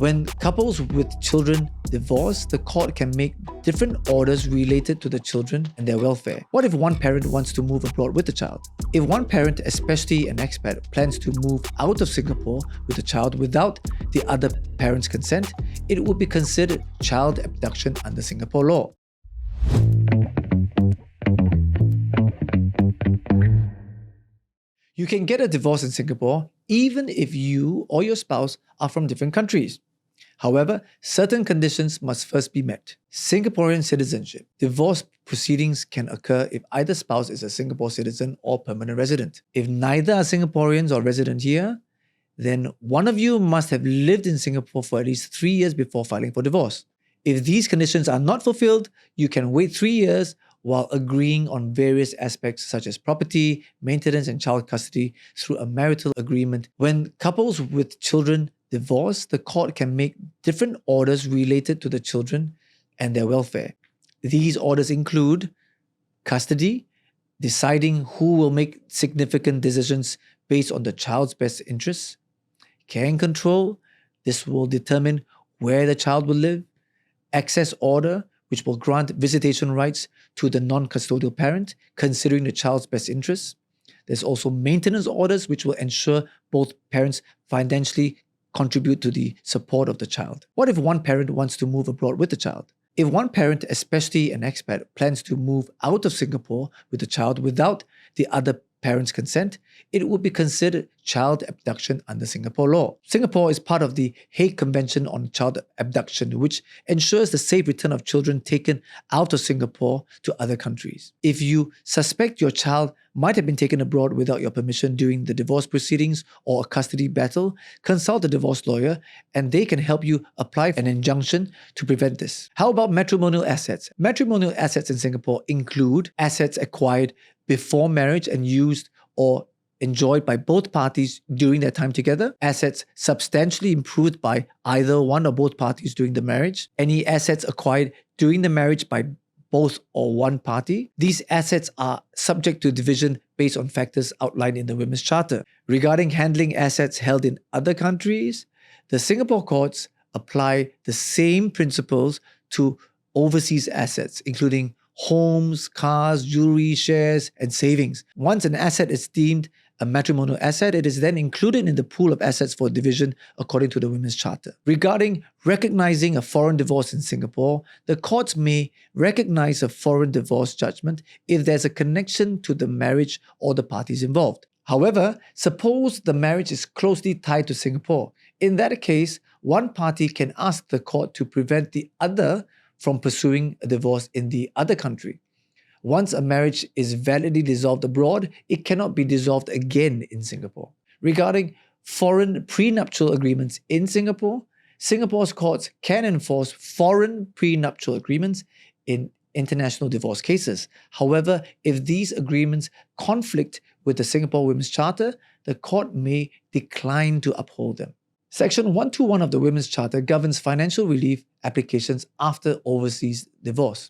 When couples with children divorce, the court can make different orders related to the children and their welfare. What if one parent wants to move abroad with the child? If one parent, especially an expat, plans to move out of Singapore with the child without the other parent's consent, it would be considered child abduction under Singapore law. You can get a divorce in Singapore even if you or your spouse are from different countries. However, certain conditions must first be met. Singaporean citizenship. Divorce proceedings can occur if either spouse is a Singapore citizen or permanent resident. If neither are Singaporeans or resident here, then one of you must have lived in Singapore for at least 3 years before filing for divorce. If these conditions are not fulfilled, you can wait 3 years while agreeing on various aspects such as property, maintenance, and child custody through a marital agreement. When couples with children divorce, the court can make different orders related to the children and their welfare. These orders include custody, deciding who will make significant decisions based on the child's best interests, care and control, this will determine where the child will live, access order, which will grant visitation rights to the non-custodial parent, considering the child's best interests. There's also maintenance orders, which will ensure both parents financially contribute to the support of the child. What if one parent wants to move abroad with the child? If one parent, especially an expat, plans to move out of Singapore with the child without the other parent's consent, it would be considered child abduction under Singapore law. Singapore is part of the Hague Convention on Child Abduction, which ensures the safe return of children taken out of Singapore to other countries. If you suspect your child might have been taken abroad without your permission during the divorce proceedings or a custody battle, consult a divorce lawyer and they can help you apply for an injunction to prevent this. How about matrimonial assets? Matrimonial assets in Singapore include assets acquired before marriage and used or enjoyed by both parties during their time together, assets substantially improved by either one or both parties during the marriage, any assets acquired during the marriage by both or one party. These assets are subject to division based on factors outlined in the Women's Charter. Regarding handling assets held in other countries, the Singapore courts apply the same principles to overseas assets, including homes, cars, jewelry, shares, and savings. Once an asset is deemed a matrimonial asset, it is then included in the pool of assets for division according to the Women's Charter. Regarding recognizing a foreign divorce in Singapore, the courts may recognize a foreign divorce judgment if there's a connection to the marriage or the parties involved. However, suppose the marriage is closely tied to Singapore. In that case, one party can ask the court to prevent the other from pursuing a divorce in the other country. Once a marriage is validly dissolved abroad, it cannot be dissolved again in Singapore. Regarding foreign prenuptial agreements in Singapore, Singapore's courts can enforce foreign prenuptial agreements in international divorce cases. However, if these agreements conflict with the Singapore Women's Charter, the court may decline to uphold them. Section 121 of the Women's Charter governs financial relief applications after overseas divorce.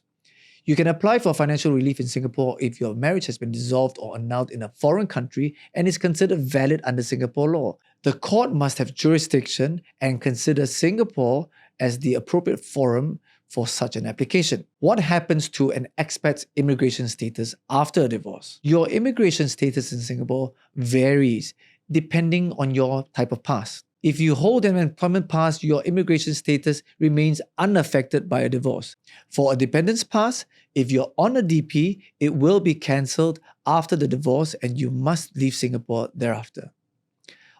You can apply for financial relief in Singapore if your marriage has been dissolved or annulled in a foreign country and is considered valid under Singapore law. The court must have jurisdiction and consider Singapore as the appropriate forum for such an application. What happens to an expat's immigration status after a divorce? Your immigration status in Singapore varies depending on your type of pass. If you hold an employment pass, your immigration status remains unaffected by a divorce. For a dependence pass, if you're on a DP, it will be cancelled after the divorce and you must leave Singapore thereafter.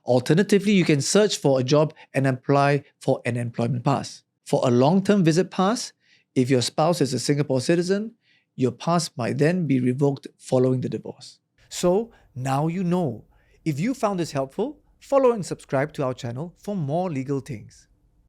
Alternatively, you can search for a job and apply for an employment pass. For a long-term visit pass, if your spouse is a Singapore citizen, your pass might then be revoked following the divorce. So now you know. If you found this helpful, follow and subscribe to our channel for more legal things.